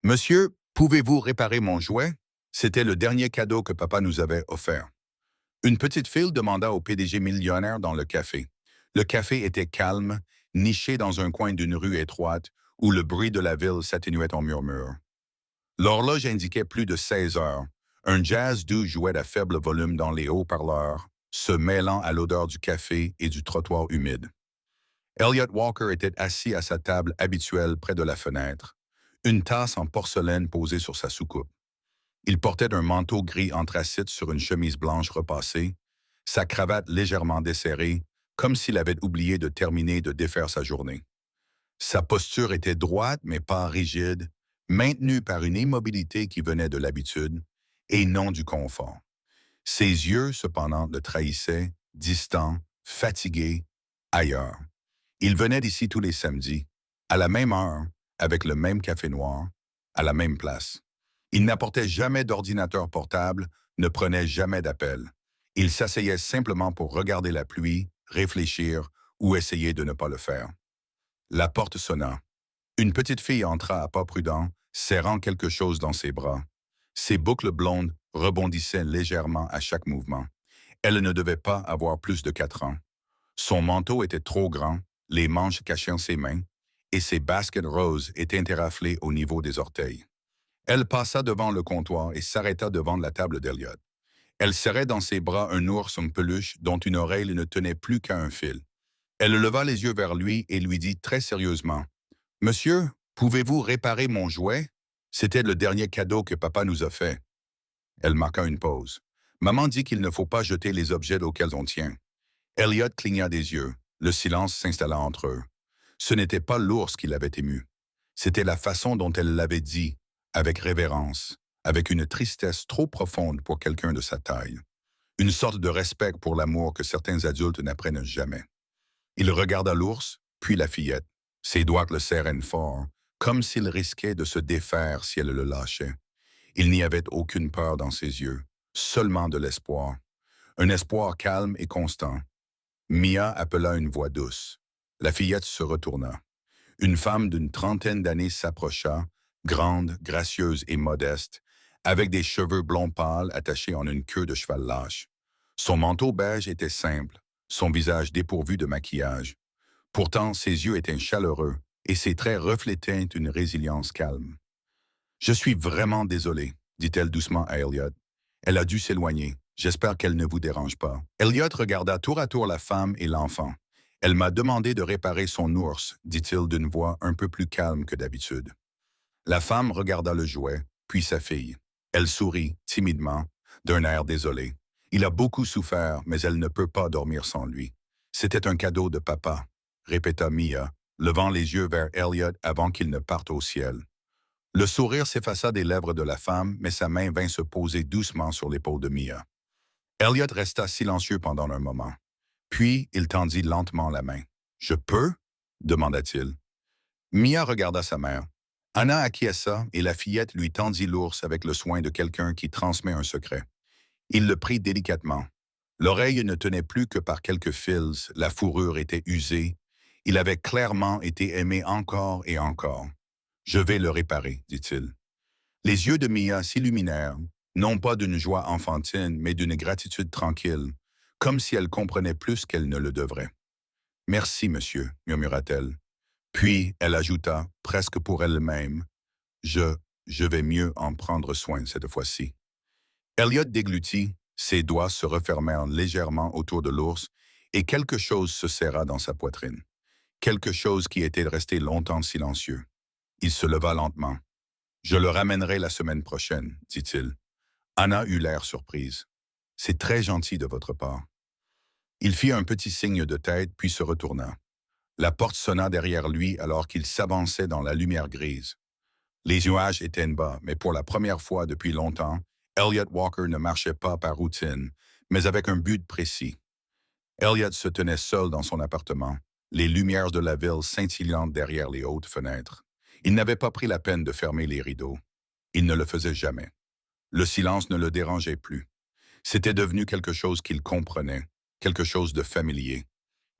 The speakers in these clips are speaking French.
Monsieur, pouvez-vous réparer mon jouet? C'était le dernier cadeau que papa nous avait offert. Une petite file demanda au PDG millionnaire dans le café. Le café était calme, niché dans un coin d'une rue étroite où le bruit de la ville s'atténuait en murmure. L'horloge indiquait plus de 16 heures. Un jazz doux jouait à faible volume dans les haut-parleurs, se mêlant à l'odeur du café et du trottoir humide. Elliot Walker était assis à sa table habituelle près de la fenêtre, une tasse en porcelaine posée sur sa soucoupe. Il portait un manteau gris anthracite sur une chemise blanche repassée, sa cravate légèrement desserrée, comme s'il avait oublié de terminer de défaire sa journée. Sa posture était droite mais pas rigide, maintenue par une immobilité qui venait de l'habitude et non du confort. Ses yeux, cependant, le trahissaient, distants, fatigués, ailleurs. Il venait d'ici tous les samedis, à la même heure, avec le même café noir, à la même place. Il n'apportait jamais d'ordinateur portable, ne prenait jamais d'appel. Il s'asseyait simplement pour regarder la pluie, réfléchir ou essayer de ne pas le faire. La porte sonna. Une petite fille entra à pas prudents, serrant quelque chose dans ses bras. Ses boucles blondes rebondissaient légèrement à chaque mouvement. Elle ne devait pas avoir plus de 4 ans. Son manteau était trop grand, les manches cachaient ses mains, et ses baskets roses étaient interraflées au niveau des orteils. Elle passa devant le comptoir et s'arrêta devant la table d'Elliot. Elle serrait dans ses bras un ours en peluche dont une oreille ne tenait plus qu'à un fil. Elle leva les yeux vers lui et lui dit très sérieusement, « Monsieur, pouvez-vous réparer mon jouet? C'était le dernier cadeau que papa nous a fait. » Elle marqua une pause. Maman dit qu'il ne faut pas jeter les objets auxquels on tient. Elliot cligna des yeux. Le silence s'installa entre eux. Ce n'était pas l'ours qui l'avait ému. C'était la façon dont elle l'avait dit, avec révérence, avec une tristesse trop profonde pour quelqu'un de sa taille. Une sorte de respect pour l'amour que certains adultes n'apprennent jamais. Il regarda l'ours, puis la fillette. Ses doigts le serraient fort, comme s'il risquait de se défaire si elle le lâchait. Il n'y avait aucune peur dans ses yeux, seulement de l'espoir. Un espoir calme et constant. Mia appela une voix douce. La fillette se retourna. Une femme d'une trentaine d'années s'approcha, grande, gracieuse et modeste, avec des cheveux blonds pâles attachés en une queue de cheval lâche. Son manteau beige était simple, son visage dépourvu de maquillage. Pourtant, ses yeux étaient chaleureux et ses traits reflétaient une résilience calme. « Je suis vraiment désolée, dit-elle doucement à Elliot. Elle a dû s'éloigner. J'espère qu'elle ne vous dérange pas. » Elliot regarda tour à tour la femme et l'enfant. « Elle m'a demandé de réparer son ours, dit-il d'une voix un peu plus calme que d'habitude. » La femme regarda le jouet, puis sa fille. Elle sourit, timidement, d'un air désolé. Il a beaucoup souffert, mais elle ne peut pas dormir sans lui. C'était un cadeau de papa, répéta Mia, levant les yeux vers Elliot avant qu'il ne parte au ciel. Le sourire s'effaça des lèvres de la femme, mais sa main vint se poser doucement sur l'épaule de Mia. Elliot resta silencieux pendant un moment. Puis, il tendit lentement la main. « Je peux? » demanda-t-il. Mia regarda sa mère. Anna acquiesça et la fillette lui tendit l'ours avec le soin de quelqu'un qui transmet un secret. Il le prit délicatement. L'oreille ne tenait plus que par quelques fils, la fourrure était usée. Il avait clairement été aimé encore et encore. « Je vais le réparer, dit-il. » Les yeux de Mia s'illuminèrent, non pas d'une joie enfantine, mais d'une gratitude tranquille, comme si elle comprenait plus qu'elle ne le devrait. « Merci, monsieur, murmura-t-elle. Puis elle ajouta, presque pour elle-même, « Je vais mieux en prendre soin cette fois-ci. » Elliot déglutit, ses doigts se refermèrent légèrement autour de l'ours et quelque chose se serra dans sa poitrine. Quelque chose qui était resté longtemps silencieux. Il se leva lentement. « Je le ramènerai la semaine prochaine, dit-il. » Anna eut l'air surprise. « C'est très gentil de votre part. » Il fit un petit signe de tête puis se retourna. La porte sonna derrière lui alors qu'il s'avançait dans la lumière grise. Les nuages étaient bas, mais pour la première fois depuis longtemps, Elliot Walker ne marchait pas par routine, mais avec un but précis. Elliot se tenait seul dans son appartement, les lumières de la ville scintillant derrière les hautes fenêtres. Il n'avait pas pris la peine de fermer les rideaux. Il ne le faisait jamais. Le silence ne le dérangeait plus. C'était devenu quelque chose qu'il comprenait, quelque chose de familier.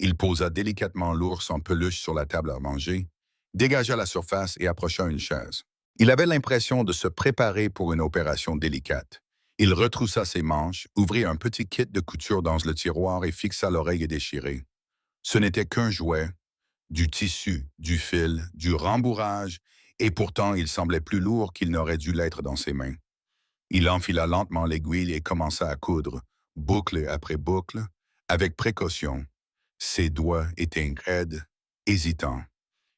Il posa délicatement l'ours en peluche sur la table à manger, dégagea la surface et approcha une chaise. Il avait l'impression de se préparer pour une opération délicate. Il retroussa ses manches, ouvrit un petit kit de couture dans le tiroir et fixa l'oreille déchirée. Ce n'était qu'un jouet, du tissu, du fil, du rembourrage, et pourtant il semblait plus lourd qu'il n'aurait dû l'être dans ses mains. Il enfila lentement l'aiguille et commença à coudre, boucle après boucle, avec précaution. Ses doigts étaient raides, hésitants.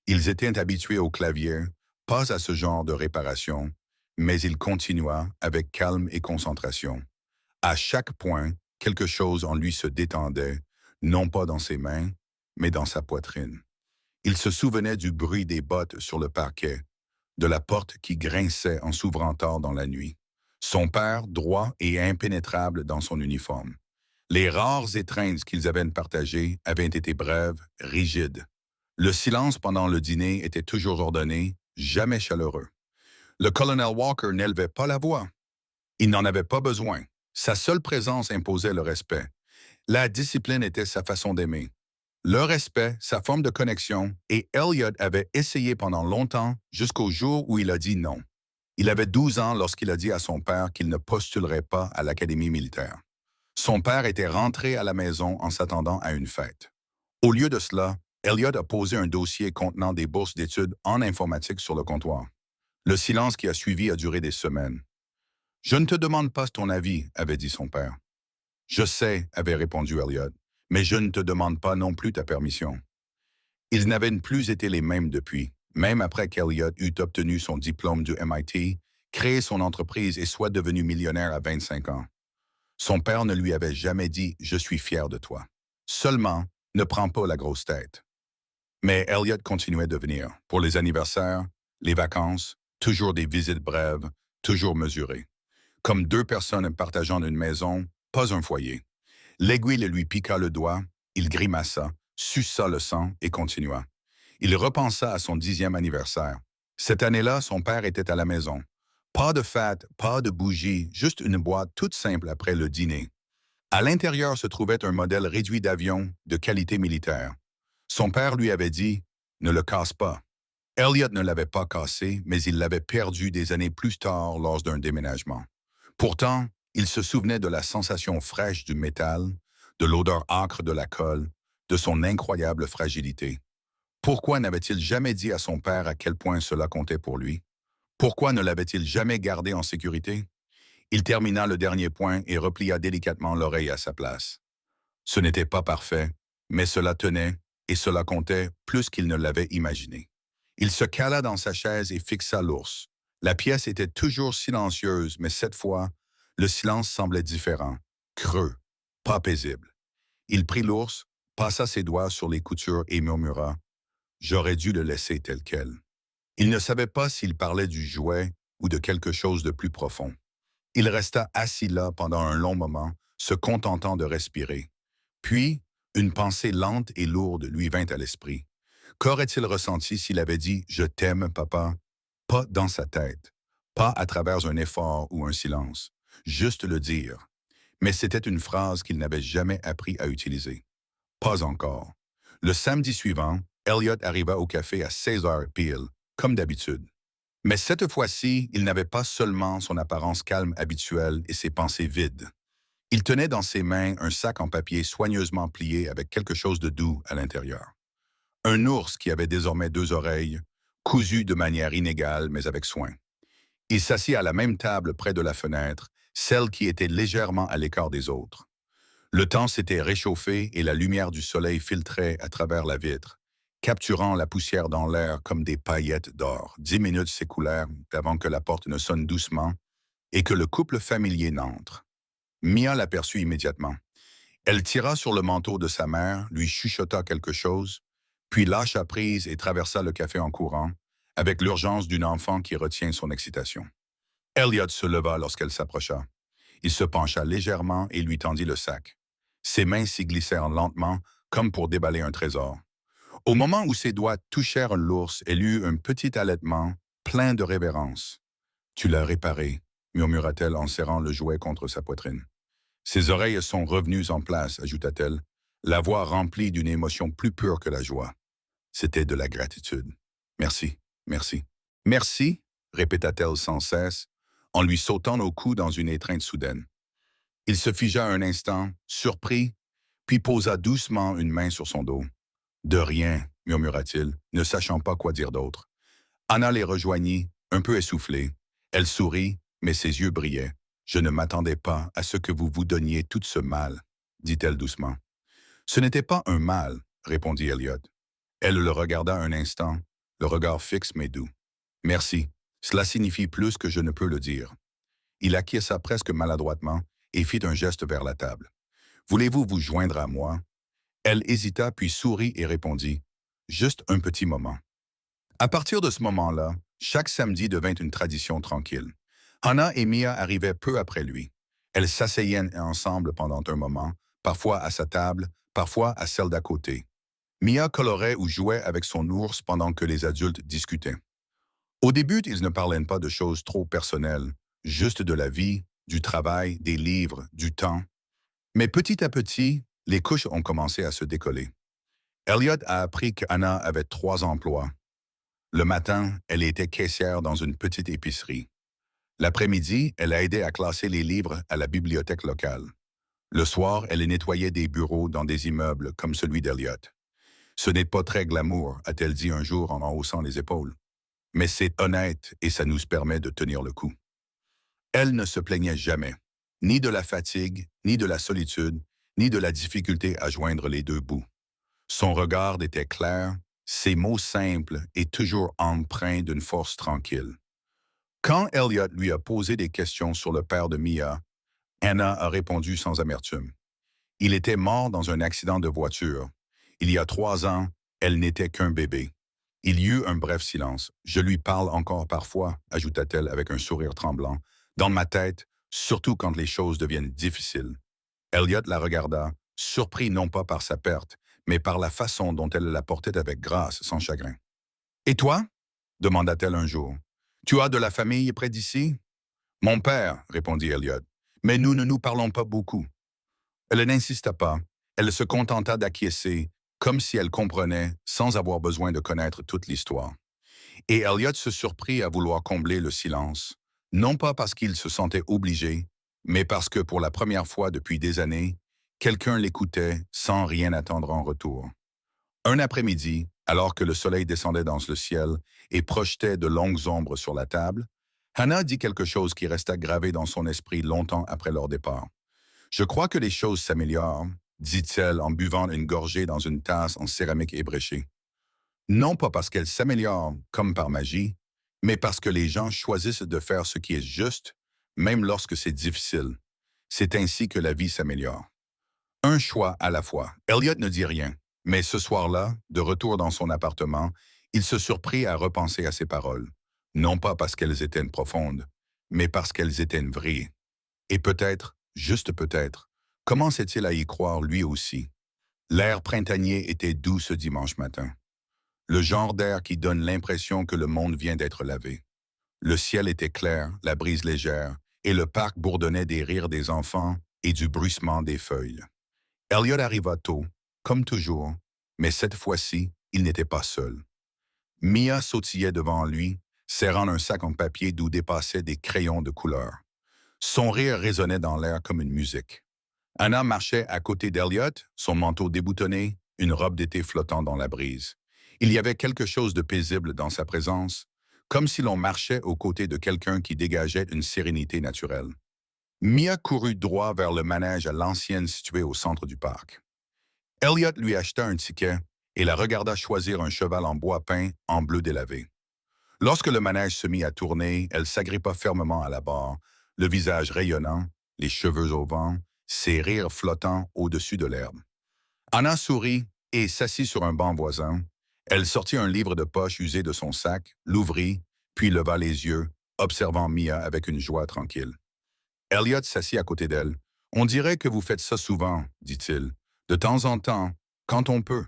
Ils étaient habitués au clavier, pas à ce genre de réparation, mais il continua avec calme et concentration. À chaque point, quelque chose en lui se détendait, non pas dans ses mains, mais dans sa poitrine. Il se souvenait du bruit des bottes sur le parquet, de la porte qui grinçait en s'ouvrant tard dans la nuit. Son père, droit et impénétrable dans son uniforme. Les rares étreintes qu'ils avaient partagées avaient été brèves, rigides. Le silence pendant le dîner était toujours ordonné, jamais chaleureux. Le colonel Walker n'élevait pas la voix. Il n'en avait pas besoin. Sa seule présence imposait le respect. La discipline était sa façon d'aimer. Le respect, sa forme de connexion, et Elliot avait essayé pendant longtemps jusqu'au jour où il a dit non. Il avait 12 ans lorsqu'il a dit à son père qu'il ne postulerait pas à l'académie militaire. Son père était rentré à la maison en s'attendant à une fête. Au lieu de cela, Elliot a posé un dossier contenant des bourses d'études en informatique sur le comptoir. Le silence qui a suivi a duré des semaines. « Je ne te demande pas ton avis », avait dit son père. « Je sais », avait répondu Elliot, « mais je ne te demande pas non plus ta permission. » Ils n'avaient plus été les mêmes depuis, même après qu'Elliot eut obtenu son diplôme du MIT, créé son entreprise et soit devenu millionnaire à 25 ans. Son père ne lui avait jamais dit « Je suis fier de toi ». Seulement, ne prends pas la grosse tête. Mais Elliot continuait de venir, pour les anniversaires, les vacances, toujours des visites brèves, toujours mesurées. Comme deux personnes partageant une maison, pas un foyer. L'aiguille lui piqua le doigt, il grimaça, suça le sang et continua. Il repensa à son 10e anniversaire. Cette année-là, son père était à la maison. Pas de fête, pas de bougies, juste une boîte toute simple après le dîner. À l'intérieur se trouvait un modèle réduit d'avion de qualité militaire. Son père lui avait dit « Ne le casse pas ». Elliot ne l'avait pas cassé, mais il l'avait perdu des années plus tard lors d'un déménagement. Pourtant, il se souvenait de la sensation fraîche du métal, de l'odeur âcre de la colle, de son incroyable fragilité. Pourquoi n'avait-il jamais dit à son père à quel point cela comptait pour lui? Pourquoi ne l'avait-il jamais gardé en sécurité? Il termina le dernier point et replia délicatement l'oreille à sa place. Ce n'était pas parfait, mais cela tenait et cela comptait plus qu'il ne l'avait imaginé. Il se cala dans sa chaise et fixa l'ours. La pièce était toujours silencieuse, mais cette fois, le silence semblait différent, creux, pas paisible. Il prit l'ours, passa ses doigts sur les coutures et murmura « J'aurais dû le laisser tel quel ». Il ne savait pas s'il parlait du jouet ou de quelque chose de plus profond. Il resta assis là pendant un long moment, se contentant de respirer. Puis, une pensée lente et lourde lui vint à l'esprit. Qu'aurait-il ressenti s'il avait dit « Je t'aime, papa » pas dans sa tête, pas à travers un effort ou un silence, juste le dire. Mais c'était une phrase qu'il n'avait jamais appris à utiliser. Pas encore. Le samedi suivant, Elliot arriva au café à 16 heures pile, comme d'habitude. Mais cette fois-ci, il n'avait pas seulement son apparence calme habituelle et ses pensées vides. Il tenait dans ses mains un sac en papier soigneusement plié avec quelque chose de doux à l'intérieur. Un ours qui avait désormais 2 oreilles, cousu de manière inégale mais avec soin. Il s'assit à la même table près de la fenêtre, celle qui était légèrement à l'écart des autres. Le temps s'était réchauffé et la lumière du soleil filtrait à travers la vitre, capturant la poussière dans l'air comme des paillettes d'or. 10 minutes s'écoulèrent avant que la porte ne sonne doucement et que le couple familier n'entre. Mia l'aperçut immédiatement. Elle tira sur le manteau de sa mère, lui chuchota quelque chose, puis lâcha prise et traversa le café en courant, avec l'urgence d'une enfant qui retient son excitation. Elliot se leva lorsqu'elle s'approcha. Il se pencha légèrement et lui tendit le sac. Ses mains s'y glissèrent lentement, comme pour déballer un trésor. Au moment où ses doigts touchèrent l'ours, elle eut un petit halètement, plein de révérence. « Tu l'as réparé », murmura-t-elle en serrant le jouet contre sa poitrine. « Ses oreilles sont revenues en place », ajouta-t-elle, la voix remplie d'une émotion plus pure que la joie. C'était de la gratitude. « Merci, merci. »« Merci » répéta-t-elle sans cesse, en lui sautant au cou dans une étreinte soudaine. Il se figea un instant, surpris, puis posa doucement une main sur son dos. De rien, murmura-t-il, ne sachant pas quoi dire d'autre. Anna les rejoignit, un peu essoufflée. Elle sourit, mais ses yeux brillaient. Je ne m'attendais pas à ce que vous vous donniez tout ce mal, dit-elle doucement. Ce n'était pas un mal, répondit Elliot. Elle le regarda un instant, le regard fixe mais doux. Merci, cela signifie plus que je ne peux le dire. Il acquiesça presque maladroitement et fit un geste vers la table. Voulez-vous vous joindre à moi? Elle hésita puis sourit et répondit. Juste un petit moment. À partir de ce moment-là, chaque samedi devint une tradition tranquille. Hannah et Mia arrivaient peu après lui. Elles s'asseyaient ensemble pendant un moment, parfois à sa table, parfois à celle d'à côté. Mia colorait ou jouait avec son ours pendant que les adultes discutaient. Au début, ils ne parlaient pas de choses trop personnelles, juste de la vie, du travail, des livres, du temps. Mais petit à petit, les couches ont commencé à se décoller. Elliot a appris qu'Anna avait 3 emplois. Le matin, elle était caissière dans une petite épicerie. L'après-midi, elle a aidé à classer les livres à la bibliothèque locale. Le soir, elle nettoyait des bureaux dans des immeubles comme celui d'Elliot. Ce n'est pas très glamour, a-t-elle dit un jour en haussant les épaules. Mais c'est honnête et ça nous permet de tenir le coup. Elle ne se plaignait jamais, ni de la fatigue, ni de la solitude, ni de la difficulté à joindre les deux bouts. Son regard était clair, ses mots simples et toujours empreints d'une force tranquille. Quand Elliot lui a posé des questions sur le père de Mia, Anna a répondu sans amertume. Il était mort dans un accident de voiture. Il y a 3 ans, elle n'était qu'un bébé. Il y eut un bref silence. Je lui parle encore parfois, ajouta-t-elle avec un sourire tremblant, dans ma tête, surtout quand les choses deviennent difficiles. Elliot la regarda, surpris non pas par sa perte, mais par la façon dont elle la portait avec grâce, sans chagrin. Et toi? Demanda-t-elle un jour. Tu as de la famille près d'ici? Mon père, répondit Elliot. Mais nous ne nous parlons pas beaucoup. Elle n'insista pas. Elle se contenta d'acquiescer, comme si elle comprenait, sans avoir besoin de connaître toute l'histoire. Et Elliot se surprit à vouloir combler le silence, non pas parce qu'il se sentait obligé, mais parce que pour la première fois depuis des années, quelqu'un l'écoutait sans rien attendre en retour. Un après-midi, alors que le soleil descendait dans le ciel et projetait de longues ombres sur la table, Hannah dit quelque chose qui resta gravé dans son esprit longtemps après leur départ. Je crois que les choses s'améliorent, dit-elle en buvant une gorgée dans une tasse en céramique ébréchée. Non pas parce qu'elles s'améliorent comme par magie, mais parce que les gens choisissent de faire ce qui est juste, même lorsque c'est difficile. C'est ainsi que la vie s'améliore. Un choix à la fois. Elliot ne dit rien, mais ce soir-là, de retour dans son appartement, il se surprit à repenser à ses paroles. Non pas parce qu'elles étaient profondes, mais parce qu'elles étaient vraies. Et peut-être, juste peut-être, commençait-il à y croire lui aussi. L'air printanier était doux ce dimanche matin. Le genre d'air qui donne l'impression que le monde vient d'être lavé. Le ciel était clair, la brise légère, et le parc bourdonnait des rires des enfants et du bruissement des feuilles. Elliot arriva tôt, comme toujours, mais cette fois-ci, il n'était pas seul. Mia sautillait devant lui, serrant un sac en papier d'où dépassaient des crayons de couleur. Son rire résonnait dans l'air comme une musique. Anna marchait à côté d'Elliot, son manteau déboutonné, une robe d'été flottant dans la brise. Il y avait quelque chose de paisible dans sa présence, comme si l'on marchait aux côtés de quelqu'un qui dégageait une sérénité naturelle. Mia courut droit vers le manège à l'ancienne situé au centre du parc. Elliot lui acheta un ticket et la regarda choisir un cheval en bois peint en bleu délavé. Lorsque le manège se mit à tourner, elle s'agrippa fermement à la barre, le visage rayonnant, les cheveux au vent, ses rires flottant au-dessus de l'herbe. Anna sourit et s'assit sur un banc voisin. Elle sortit un livre de poche usé de son sac, l'ouvrit, puis leva les yeux, observant Mia avec une joie tranquille. Elliot s'assit à côté d'elle. « On dirait que vous faites ça souvent, dit-il. De temps en temps, quand on peut. »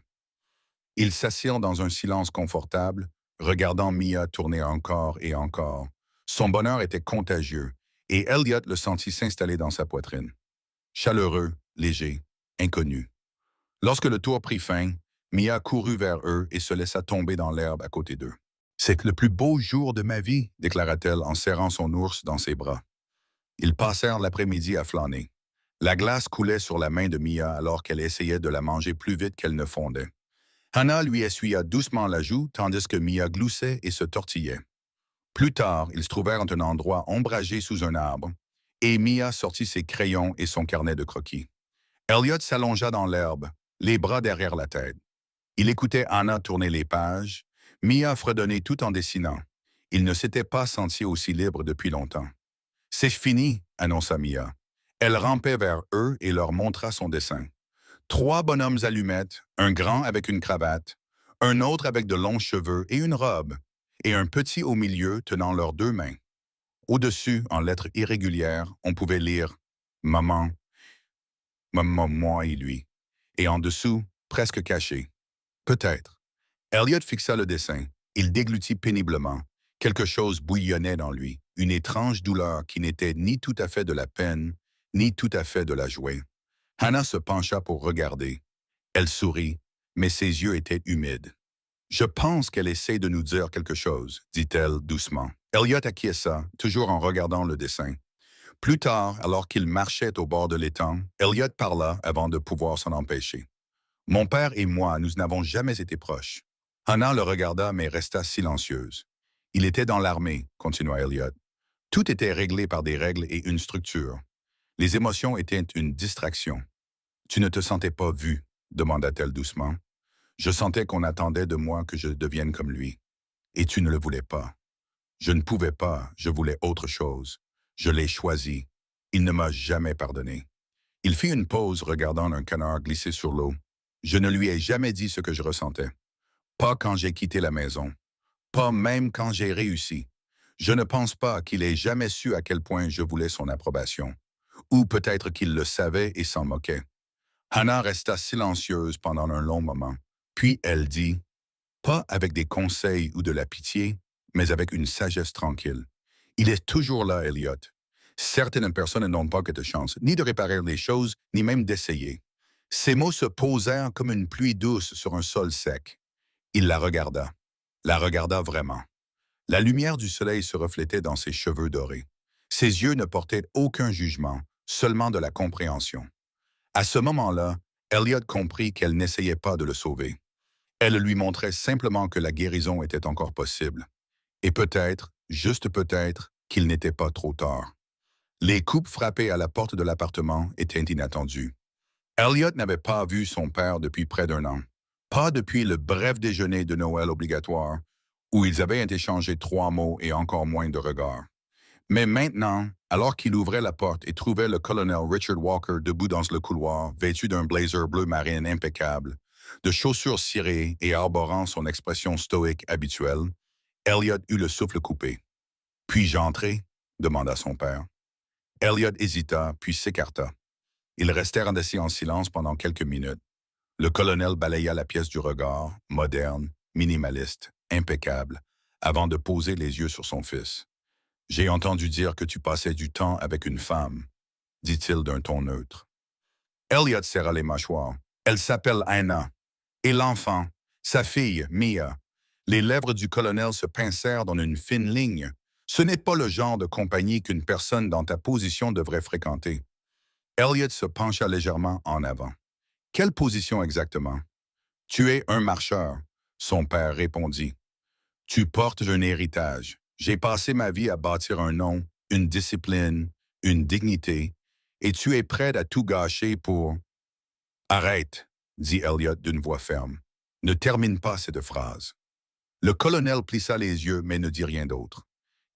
Ils s'assirent dans un silence confortable, regardant Mia tourner encore et encore. Son bonheur était contagieux, et Elliot le sentit s'installer dans sa poitrine. Chaleureux, léger, inconnu. Lorsque le tour prit fin, Mia courut vers eux et se laissa tomber dans l'herbe à côté d'eux. C'est le plus beau jour de ma vie, déclara-t-elle en serrant son ours dans ses bras. Ils passèrent l'après-midi à flâner. La glace coulait sur la main de Mia alors qu'elle essayait de la manger plus vite qu'elle ne fondait. Hannah lui essuya doucement la joue tandis que Mia gloussait et se tortillait. Plus tard, ils se trouvèrent en un endroit ombragé sous un arbre, et Mia sortit ses crayons et son carnet de croquis. Elliot s'allongea dans l'herbe, les bras derrière la tête. Il écoutait Hannah tourner les pages, Mia fredonnait tout en dessinant. Il ne s'était pas senti aussi libre depuis longtemps. C'est fini, annonça Mia. Elle rampait vers eux et leur montra son dessin. 3 bonhommes allumettes, un grand avec une cravate, un autre avec de longs cheveux et une robe, et un petit au milieu tenant leurs 2 mains. Au-dessus, en lettres irrégulières, on pouvait lire « Maman »,« Maman, moi et lui », et en dessous, presque caché « Peut-être ». Elliot fixa le dessin. Il déglutit péniblement. Quelque chose bouillonnait dans lui, une étrange douleur qui n'était ni tout à fait de la peine, ni tout à fait de la joie. Hannah se pencha pour regarder. Elle sourit, mais ses yeux étaient humides. « Je pense qu'elle essaie de nous dire quelque chose, » dit-elle doucement. Elliot acquiesça, toujours en regardant le dessin. Plus tard, alors qu'il marchait au bord de l'étang, Elliot parla avant de pouvoir s'en empêcher. « Mon père et moi, nous n'avons jamais été proches. » Hannah le regarda, mais resta silencieuse. « Il était dans l'armée, » continua Elliot. « Tout était réglé par des règles et une structure. Les émotions étaient une distraction. »« Tu ne te sentais pas vu ?» demanda-t-elle doucement. « Je sentais qu'on attendait de moi que je devienne comme lui. Et tu ne le voulais pas. » « Je ne pouvais pas, je voulais autre chose. Je l'ai choisi. Il ne m'a jamais pardonné. » Il fit une pause regardant un canard glisser sur l'eau. « Je ne lui ai jamais dit ce que je ressentais. Pas quand j'ai quitté la maison. Pas même quand j'ai réussi. Je ne pense pas qu'il ait jamais su à quel point je voulais son approbation. Ou peut-être qu'il le savait et s'en moquait. » Hannah resta silencieuse pendant un long moment. Puis elle dit, pas avec des conseils ou de la pitié, mais avec une sagesse tranquille. « Il est toujours là, Elliot. Certaines personnes n'ont pas que de chance, ni de réparer les choses, ni même d'essayer. » Ces mots se posèrent comme une pluie douce sur un sol sec. Il la regarda vraiment. La lumière du soleil se reflétait dans ses cheveux dorés. Ses yeux ne portaient aucun jugement, seulement de la compréhension. À ce moment-là, Elliot comprit qu'elle n'essayait pas de le sauver. Elle lui montrait simplement que la guérison était encore possible. Et peut-être, juste peut-être, qu'il n'était pas trop tard. Les coups frappés à la porte de l'appartement étaient inattendus. Elliot n'avait pas vu son père depuis près d'1 an. Pas depuis le bref déjeuner de Noël obligatoire, où ils avaient échangé 3 mots et encore moins de regards. Mais maintenant, alors qu'il ouvrait la porte et trouvait le colonel Richard Walker debout dans le couloir, vêtu d'un blazer bleu marine impeccable, de chaussures cirées et arborant son expression stoïque habituelle, Elliot eut le souffle coupé. « Puis-je entrer ?» demanda son père. Elliot hésita, puis s'écarta. Ils restèrent assis en silence pendant quelques minutes. Le colonel balaya la pièce du regard, moderne, minimaliste, impeccable, avant de poser les yeux sur son fils. « J'ai entendu dire que tu passais du temps avec une femme, » dit-il d'un ton neutre. Elliot serra les mâchoires. « Elle s'appelle Hannah. Et l'enfant, sa fille, Mia. » Les lèvres du colonel se pincèrent dans une fine ligne. Ce n'est pas le genre de compagnie qu'une personne dans ta position devrait fréquenter. Elliot se pencha légèrement en avant. « Quelle position exactement? »« Tu es un marcheur, » son père répondit. « Tu portes un héritage. J'ai passé ma vie à bâtir un nom, une discipline, une dignité, et tu es prêt à tout gâcher pour... » « Arrête, » dit Elliot d'une voix ferme. « Ne termine pas cette phrase. » Le colonel plissa les yeux, mais ne dit rien d'autre.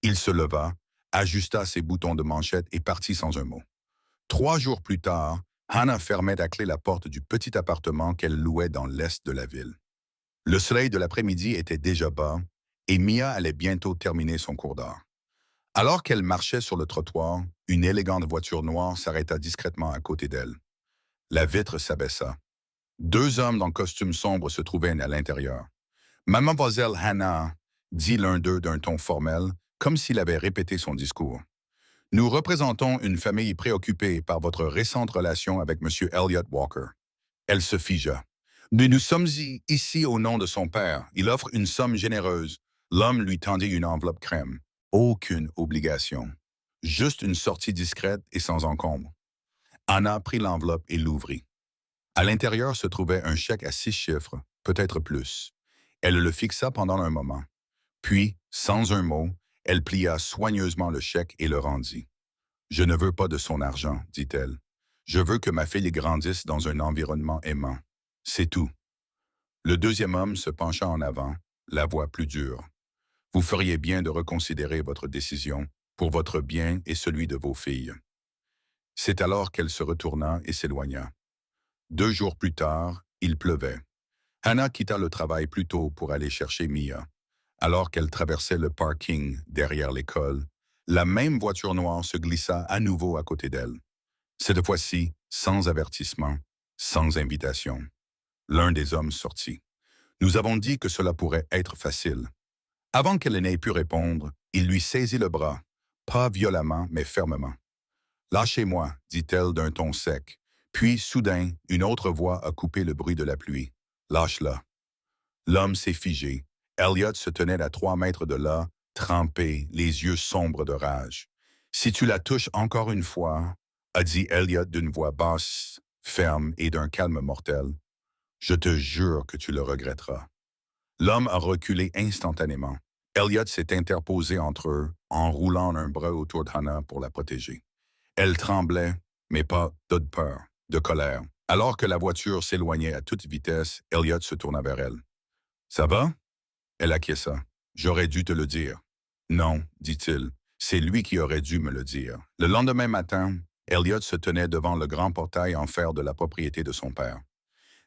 Il se leva, ajusta ses boutons de manchette et partit sans un mot. 3 jours plus tard, Hannah fermait à clé la porte du petit appartement qu'elle louait dans l'est de la ville. Le soleil de l'après-midi était déjà bas et Mia allait bientôt terminer son cours d'art. Alors qu'elle marchait sur le trottoir, une élégante voiture noire s'arrêta discrètement à côté d'elle. La vitre s'abaissa. 2 hommes dans costume sombre se trouvaient à l'intérieur. « Mademoiselle Hannah », dit l'un d'eux d'un ton formel, comme s'il avait répété son discours. « Nous représentons une famille préoccupée par votre récente relation avec M. Elliot Walker. » Elle se figea. « Nous sommes ici au nom de son père. Il offre une somme généreuse. L'homme lui tendit une enveloppe crème. Aucune obligation. Juste une sortie discrète et sans encombre. Anna prit l'enveloppe et l'ouvrit. À l'intérieur se trouvait un chèque à 6 chiffres, peut-être plus. Elle le fixa pendant un moment. Puis, sans un mot, elle plia soigneusement le chèque et le rendit. « Je ne veux pas de son argent, dit-elle. Je veux que ma fille grandisse dans un environnement aimant. C'est tout. » Le deuxième homme se pencha en avant, la voix plus dure. « Vous feriez bien de reconsidérer votre décision pour votre bien et celui de vos filles. » C'est alors qu'elle se retourna et s'éloigna. 2 jours plus tard, il pleuvait. Hannah quitta le travail plus tôt pour aller chercher Mia. Alors qu'elle traversait le parking derrière l'école, la même voiture noire se glissa à nouveau à côté d'elle. Cette fois-ci, sans avertissement, sans invitation. L'un des hommes sortit. « Nous avons dit que cela pourrait être facile. » Avant qu'elle n'ait pu répondre, il lui saisit le bras, pas violemment, mais fermement. « Lâchez-moi, dit-elle d'un ton sec. Puis, soudain, une autre voix a coupé le bruit de la pluie. « Lâche-la. » L'homme s'est figé. Elliot se tenait à 3 mètres de là, trempé, les yeux sombres de rage. « Si tu la touches encore une fois, » a dit Elliot d'une voix basse, ferme et d'un calme mortel, « je te jure que tu le regretteras. » L'homme a reculé instantanément. Elliot s'est interposé entre eux, en roulant un bras autour d'Hannah pour la protéger. Elle tremblait, mais pas de peur, de colère. Alors que la voiture s'éloignait à toute vitesse, Elliot se tourna vers elle. « Ça va? » Elle acquiesça. « J'aurais dû te le dire. »« Non, dit-il, c'est lui qui aurait dû me le dire. » Le lendemain matin, Elliot se tenait devant le grand portail en fer de la propriété de son père.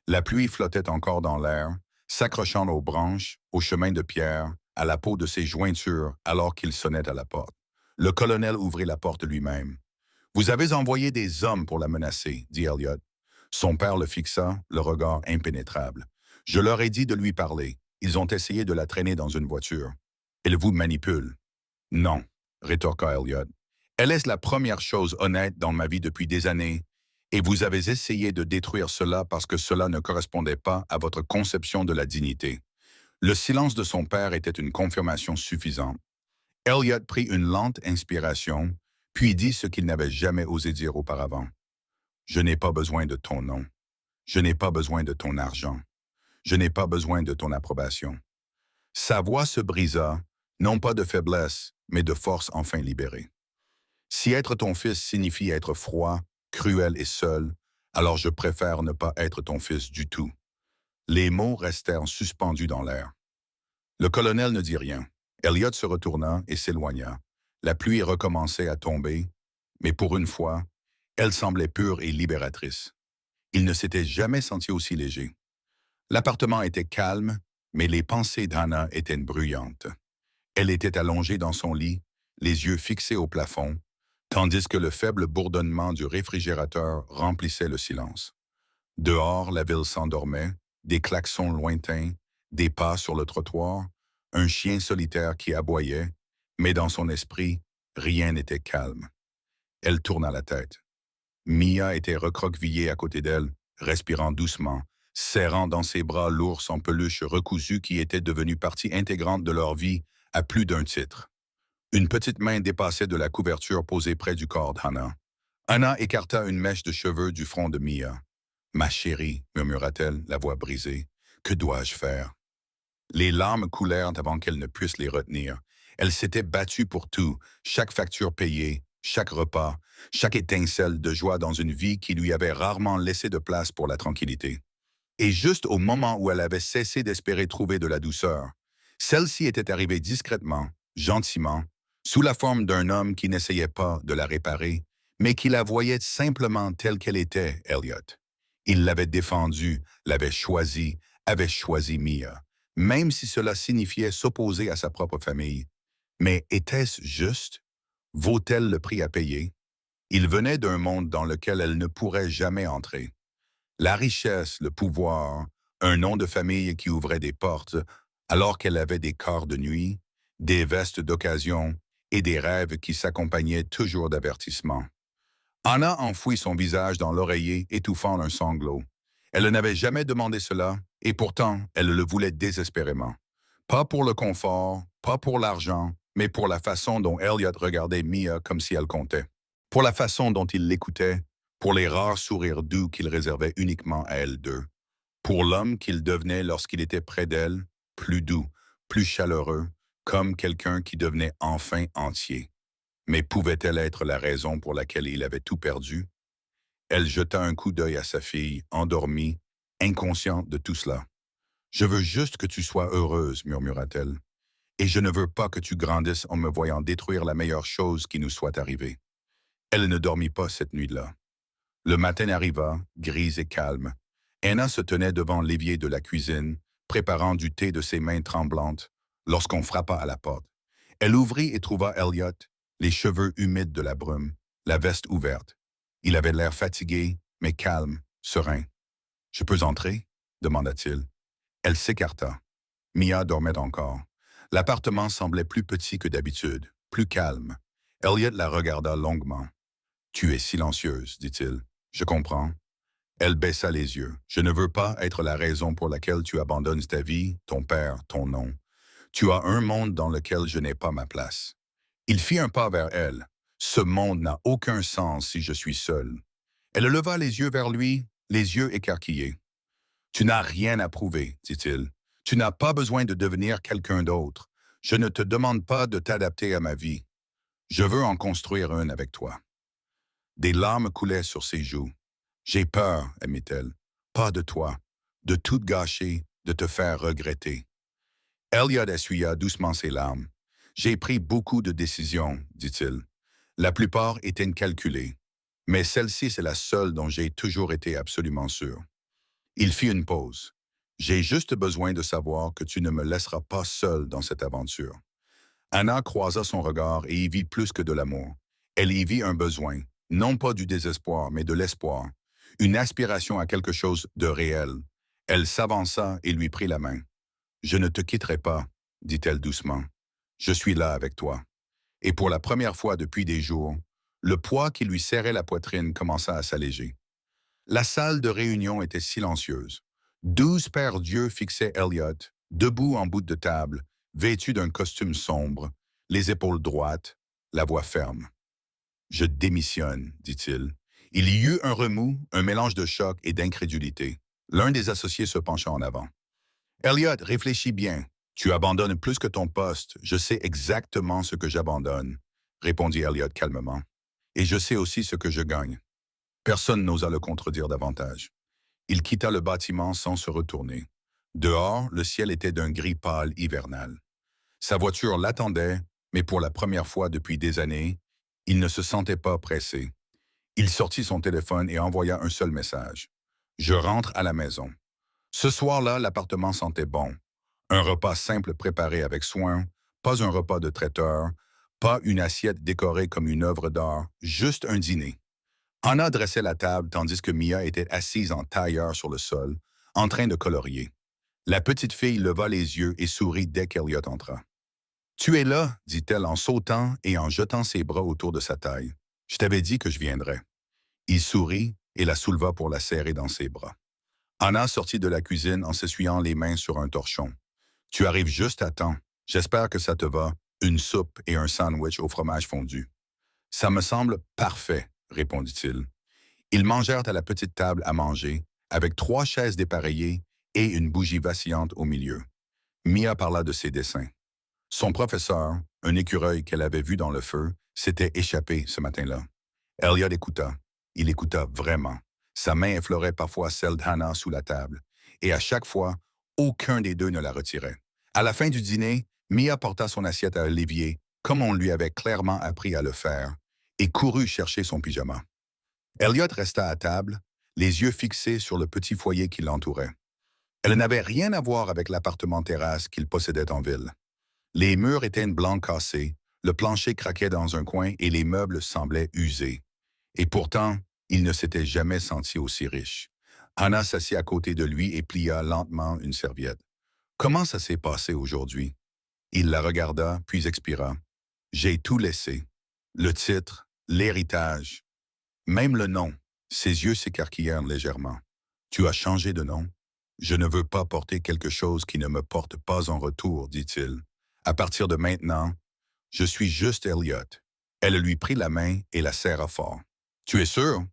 La pluie flottait encore dans l'air, s'accrochant aux branches, aux chemins de pierre, à la peau de ses jointures alors qu'il sonnait à la porte. Le colonel ouvrit la porte lui-même. « Vous avez envoyé des hommes pour la menacer, » dit Elliot. Son père le fixa, le regard impénétrable. « Je leur ai dit de lui parler. Ils ont essayé de la traîner dans une voiture. Elle vous manipule. »« Non, » rétorqua Elliot. « Elle est la première chose honnête dans ma vie depuis des années, et vous avez essayé de détruire cela parce que cela ne correspondait pas à votre conception de la dignité. » Le silence de son père était une confirmation suffisante. Elliot prit une lente inspiration, puis dit ce qu'il n'avait jamais osé dire auparavant. « Je n'ai pas besoin de ton nom. Je n'ai pas besoin de ton argent. Je n'ai pas besoin de ton approbation. » Sa voix se brisa, non pas de faiblesse, mais de force enfin libérée. « Si être ton fils signifie être froid, cruel et seul, alors je préfère ne pas être ton fils du tout. » Les mots restèrent suspendus dans l'air. Le colonel ne dit rien. Elliot se retourna et s'éloigna. La pluie recommençait à tomber, mais pour une fois, elle semblait pure et libératrice. Il ne s'était jamais senti aussi léger. L'appartement était calme, mais les pensées d'Hannah étaient bruyantes. Elle était allongée dans son lit, les yeux fixés au plafond, tandis que le faible bourdonnement du réfrigérateur remplissait le silence. Dehors, la ville s'endormait, des klaxons lointains, des pas sur le trottoir, un chien solitaire qui aboyait, mais dans son esprit, rien n'était calme. Elle tourna la tête. Mia était recroquevillée à côté d'elle, respirant doucement, serrant dans ses bras l'ours en peluche recousu qui était devenu partie intégrante de leur vie à plus d'un titre. Une petite main dépassait de la couverture posée près du corps d'Hannah. Hannah écarta une mèche de cheveux du front de Mia. « Ma chérie, » murmura-t-elle, la voix brisée, « que dois-je faire? » Les larmes coulèrent avant qu'elle ne puisse les retenir. Elle s'était battue pour tout, chaque facture payée, chaque repas, chaque étincelle de joie dans une vie qui lui avait rarement laissé de place pour la tranquillité. Et juste au moment où elle avait cessé d'espérer trouver de la douceur, celle-ci était arrivée discrètement, gentiment, sous la forme d'un homme qui n'essayait pas de la réparer, mais qui la voyait simplement telle qu'elle était, Elliot. Il l'avait défendue, l'avait choisie, avait choisi Mia, même si cela signifiait s'opposer à sa propre famille. Mais était-ce juste? Vaut-elle le prix à payer? Il venait d'un monde dans lequel elle ne pourrait jamais entrer. La richesse, le pouvoir, un nom de famille qui ouvrait des portes, alors qu'elle avait des corps de nuit, des vestes d'occasion et des rêves qui s'accompagnaient toujours d'avertissements. Anna enfouit son visage dans l'oreiller, étouffant un sanglot. Elle n'avait jamais demandé cela, et pourtant, elle le voulait désespérément. Pas pour le confort, pas pour l'argent, mais pour la façon dont Elliot regardait Mia comme si elle comptait. Pour la façon dont il l'écoutait, pour les rares sourires doux qu'il réservait uniquement à elle deux. Pour l'homme qu'il devenait lorsqu'il était près d'elle, plus doux, plus chaleureux, comme quelqu'un qui devenait enfin entier. Mais pouvait-elle être la raison pour laquelle il avait tout perdu? Elle jeta un coup d'œil à sa fille, endormie, inconsciente de tout cela. « Je veux juste que tu sois heureuse, murmura-t-elle, et je ne veux pas que tu grandisses en me voyant détruire la meilleure chose qui nous soit arrivée. » Elle ne dormit pas cette nuit-là. Le matin arriva, grise et calme. Anna se tenait devant l'évier de la cuisine, préparant du thé de ses mains tremblantes, lorsqu'on frappa à la porte. Elle ouvrit et trouva Elliot, les cheveux humides de la brume, la veste ouverte. Il avait l'air fatigué, mais calme, serein. « Je peux entrer ?» demanda-t-il. Elle s'écarta. Mia dormait encore. L'appartement semblait plus petit que d'habitude, plus calme. Elliot la regarda longuement. « Tu es silencieuse, dit-il. Je comprends. » Elle baissa les yeux. « Je ne veux pas être la raison pour laquelle tu abandonnes ta vie, ton père, ton nom. Tu as un monde dans lequel je n'ai pas ma place. » Il fit un pas vers elle. « Ce monde n'a aucun sens si je suis seule. » Elle leva les yeux vers lui, les yeux écarquillés. « Tu n'as rien à prouver, dit-il. Tu n'as pas besoin de devenir quelqu'un d'autre. Je ne te demande pas de t'adapter à ma vie. Je veux en construire une avec toi. » Des larmes coulaient sur ses joues. « J'ai peur, aimait-elle. Pas de toi, de tout gâcher, de te faire regretter. » Elliot essuya doucement ses larmes. « J'ai pris beaucoup de décisions, dit-il. La plupart étaient incalculées. Mais celle-ci, c'est la seule dont j'ai toujours été absolument sûr. » Il fit une pause. « J'ai juste besoin de savoir que tu ne me laisseras pas seule dans cette aventure. » Anna croisa son regard et y vit plus que de l'amour. Elle y vit un besoin, non pas du désespoir, mais de l'espoir, une aspiration à quelque chose de réel. Elle s'avança et lui prit la main. « Je ne te quitterai pas, » dit-elle doucement. « Je suis là avec toi. » Et pour la première fois depuis des jours, le poids qui lui serrait la poitrine commença à s'alléger. La salle de réunion était silencieuse. 12 paires d'yeux fixaient Elliot, debout en bout de table, vêtu d'un costume sombre, les épaules droites, la voix ferme. « Je démissionne, » dit-il. Il y eut un remous, un mélange de choc et d'incrédulité. L'un des associés se pencha en avant. « Elliot, réfléchis bien. Tu abandonnes plus que ton poste. Je sais exactement ce que j'abandonne, » répondit Elliot calmement. « Et je sais aussi ce que je gagne. » Personne n'osa le contredire davantage. Il quitta le bâtiment sans se retourner. Dehors, le ciel était d'un gris pâle hivernal. Sa voiture l'attendait, mais pour la première fois depuis des années, il ne se sentait pas pressé. Il sortit son téléphone et envoya un seul message. « Je rentre à la maison. » Ce soir-là, l'appartement sentait bon. Un repas simple préparé avec soin, pas un repas de traiteur, pas une assiette décorée comme une œuvre d'art, juste un dîner. Anna dressait la table tandis que Mia était assise en tailleur sur le sol, en train de colorier. La petite fille leva les yeux et sourit dès qu'Elliot entra. « Tu es là, » dit-elle en sautant et en jetant ses bras autour de sa taille. « Je t'avais dit que je viendrais. » Il sourit et la souleva pour la serrer dans ses bras. Anna sortit de la cuisine en s'essuyant les mains sur un torchon. « Tu arrives juste à temps. J'espère que ça te va. Une soupe et un sandwich au fromage fondu. »« Ça me semble parfait, » répondit-il. Ils mangèrent à la petite table à manger, avec 3 chaises dépareillées et une bougie vacillante au milieu. Mia parla de ses dessins. Son professeur, un écureuil qu'elle avait vu dans le feu, s'était échappé ce matin-là. Elliot écouta. Il écouta vraiment. Sa main effleurait parfois celle d'Hannah sous la table, et à chaque fois, aucun des deux ne la retirait. À la fin du dîner, Mia porta son assiette à Olivier, comme on lui avait clairement appris à le faire, et courut chercher son pyjama. Elliot resta à table, les yeux fixés sur le petit foyer qui l'entourait. Elle n'avait rien à voir avec l'appartement terrasse qu'il possédait en ville. Les murs étaient blancs cassés, le plancher craquait dans un coin et les meubles semblaient usés. Et pourtant, il ne s'était jamais senti aussi riche. Anna s'assit à côté de lui et plia lentement une serviette. « Comment ça s'est passé aujourd'hui? » Il la regarda, puis expira. « J'ai tout laissé. Le titre, l'héritage, même le nom. » Ses yeux s'écarquillèrent légèrement. « Tu as changé de nom? » Je ne veux pas porter quelque chose qui ne me porte pas en retour, dit-il. À partir de maintenant, je suis juste Elliot. Elle lui prit la main et la serra fort. Tu es sûr?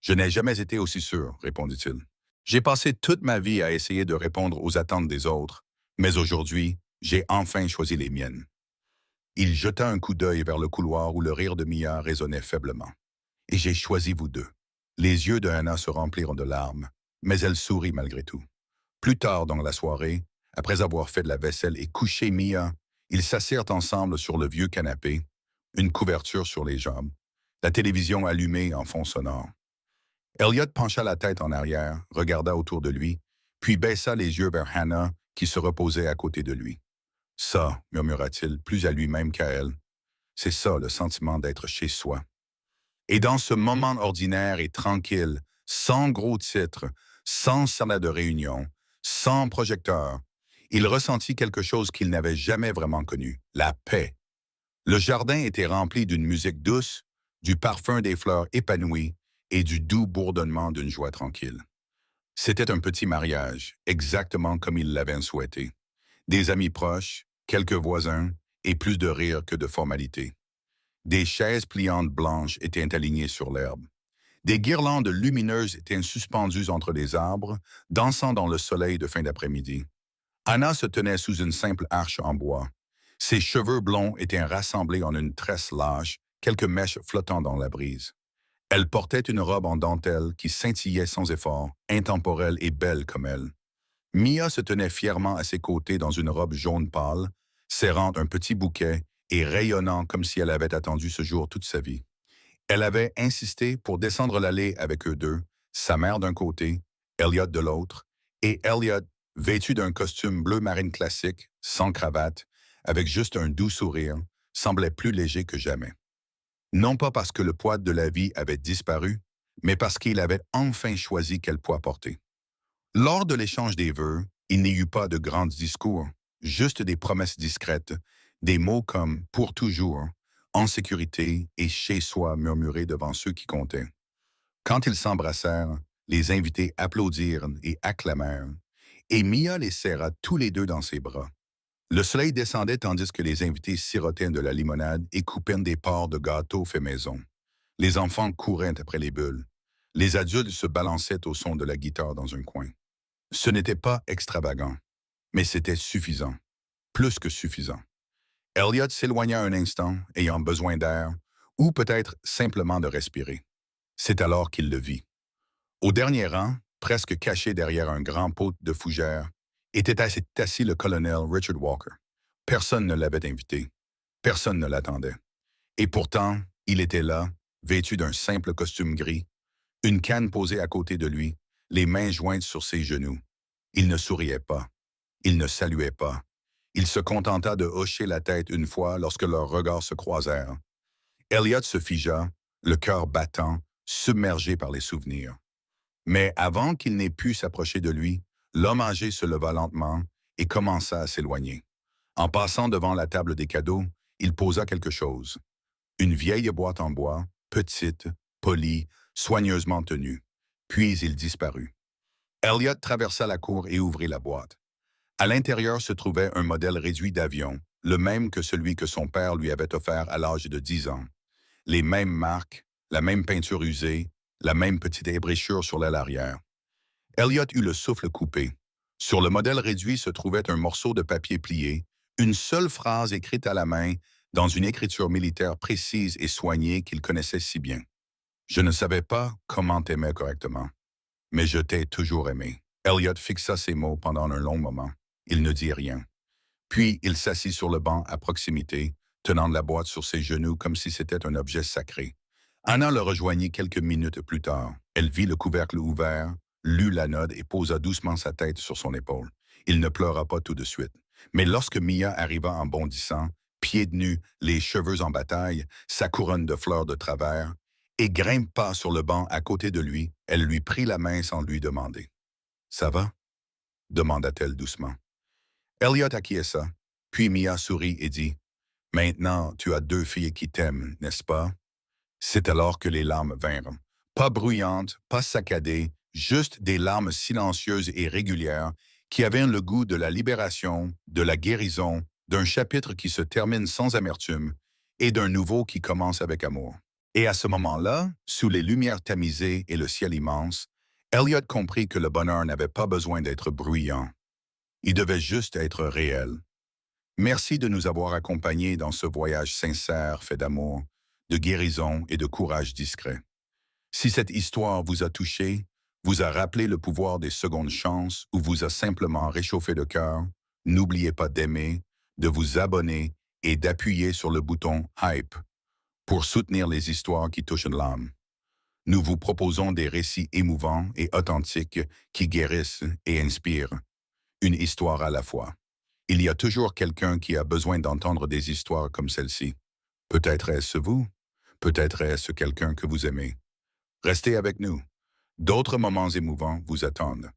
Je n'ai jamais été aussi sûr, répondit-il. J'ai passé toute ma vie à essayer de répondre aux attentes des autres, mais aujourd'hui, j'ai enfin choisi les miennes. Il jeta un coup d'œil vers le couloir où le rire de Mia résonnait faiblement. Et j'ai choisi vous deux. Les yeux de Hannah se remplirent de larmes, mais elle sourit malgré tout. Plus tard dans la soirée, après avoir fait de la vaisselle et couché Mia, ils s'assirent ensemble sur le vieux canapé, une couverture sur les jambes, la télévision allumée en fond sonore. Elliot pencha la tête en arrière, regarda autour de lui, puis baissa les yeux vers Hannah, qui se reposait à côté de lui. Ça, murmura-t-il, plus à lui-même qu'à elle, c'est ça le sentiment d'être chez soi. Et dans ce moment ordinaire et tranquille, sans gros titres, sans salle de réunion, sans projecteur, il ressentit quelque chose qu'il n'avait jamais vraiment connu, la paix. Le jardin était rempli d'une musique douce, du parfum des fleurs épanouies et du doux bourdonnement d'une joie tranquille. C'était un petit mariage, exactement comme il l'avait souhaité. Des amis proches, quelques voisins et plus de rire que de formalités. Des chaises pliantes blanches étaient alignées sur l'herbe. Des guirlandes lumineuses étaient suspendues entre les arbres, dansant dans le soleil de fin d'après-midi. Anna se tenait sous une simple arche en bois. Ses cheveux blonds étaient rassemblés en une tresse lâche, quelques mèches flottant dans la brise. Elle portait une robe en dentelle qui scintillait sans effort, intemporelle et belle comme elle. Mia se tenait fièrement à ses côtés dans une robe jaune pâle, serrant un petit bouquet et rayonnant comme si elle avait attendu ce jour toute sa vie. Elle avait insisté pour descendre l'allée avec eux deux, sa mère d'un côté, Elliot de l'autre, et Elliot, vêtu d'un costume bleu marine classique, sans cravate, avec juste un doux sourire, semblait plus léger que jamais. Non pas parce que le poids de la vie avait disparu, mais parce qu'il avait enfin choisi quel poids porter. Lors de l'échange des vœux, il n'y eut pas de grands discours, juste des promesses discrètes, des mots comme « pour toujours », en sécurité et chez soi murmurés devant ceux qui comptaient. Quand ils s'embrassèrent, les invités applaudirent et acclamèrent, et Mia les serra tous les deux dans ses bras. Le soleil descendait tandis que les invités sirotaient de la limonade et coupaient des parts de gâteaux faits maison. Les enfants couraient après les bulles. Les adultes se balançaient au son de la guitare dans un coin. Ce n'était pas extravagant, mais c'était suffisant, plus que suffisant. Elliot s'éloigna un instant, ayant besoin d'air, ou peut-être simplement de respirer. C'est alors qu'il le vit. Au dernier rang, presque caché derrière un grand pot de fougères, était assis le colonel Richard Walker. Personne ne l'avait invité. Personne ne l'attendait. Et pourtant, il était là, vêtu d'un simple costume gris, une canne posée à côté de lui, les mains jointes sur ses genoux. Il ne souriait pas. Il ne saluait pas. Il se contenta de hocher la tête une fois lorsque leurs regards se croisèrent. Elliot se figea, le cœur battant, submergé par les souvenirs. Mais avant qu'il n'ait pu s'approcher de lui, l'homme âgé se leva lentement et commença à s'éloigner. En passant devant la table des cadeaux, il posa quelque chose. Une vieille boîte en bois, petite, polie, soigneusement tenue. Puis il disparut. Elliot traversa la cour et ouvrit la boîte. À l'intérieur se trouvait un modèle réduit d'avion, le même que celui que son père lui avait offert à l'âge de 10 ans. Les mêmes marques, la même peinture usée, la même petite ébréchure sur l'aile arrière. Elliot eut le souffle coupé. Sur le modèle réduit se trouvait un morceau de papier plié, une seule phrase écrite à la main, dans une écriture militaire précise et soignée qu'il connaissait si bien. « Je ne savais pas comment t'aimer correctement, mais je t'ai toujours aimé. » Elliot fixa ces mots pendant un long moment. Il ne dit rien. Puis il s'assit sur le banc à proximité, tenant la boîte sur ses genoux comme si c'était un objet sacré. Anna le rejoignit quelques minutes plus tard. Elle vit le couvercle ouvert, lut la note et posa doucement sa tête sur son épaule. Il ne pleura pas tout de suite. Mais lorsque Mia arriva en bondissant, pieds nus, les cheveux en bataille, sa couronne de fleurs de travers, et grimpa sur le banc à côté de lui, elle lui prit la main sans lui demander. « Ça va? » demanda-t-elle doucement. Elliot acquiesça, puis Mia sourit et dit « Maintenant, tu as deux filles qui t'aiment, n'est-ce pas? » C'est alors que les larmes vinrent. Pas bruyantes, pas saccadées, juste des larmes silencieuses et régulières qui avaient le goût de la libération, de la guérison, d'un chapitre qui se termine sans amertume et d'un nouveau qui commence avec amour. Et à ce moment-là, sous les lumières tamisées et le ciel immense, Elliot comprit que le bonheur n'avait pas besoin d'être bruyant. Il devait juste être réel. Merci de nous avoir accompagnés dans ce voyage sincère fait d'amour, de guérison et de courage discret. Si cette histoire vous a touché, vous a rappelé le pouvoir des secondes chances ou vous a simplement réchauffé le cœur, n'oubliez pas d'aimer, de vous abonner et d'appuyer sur le bouton Hype pour soutenir les histoires qui touchent l'âme. Nous vous proposons des récits émouvants et authentiques qui guérissent et inspirent, une histoire à la fois. Il y a toujours quelqu'un qui a besoin d'entendre des histoires comme celle-ci. Peut-être est-ce vous, peut-être est-ce quelqu'un que vous aimez. Restez avec nous. D'autres moments émouvants vous attendent.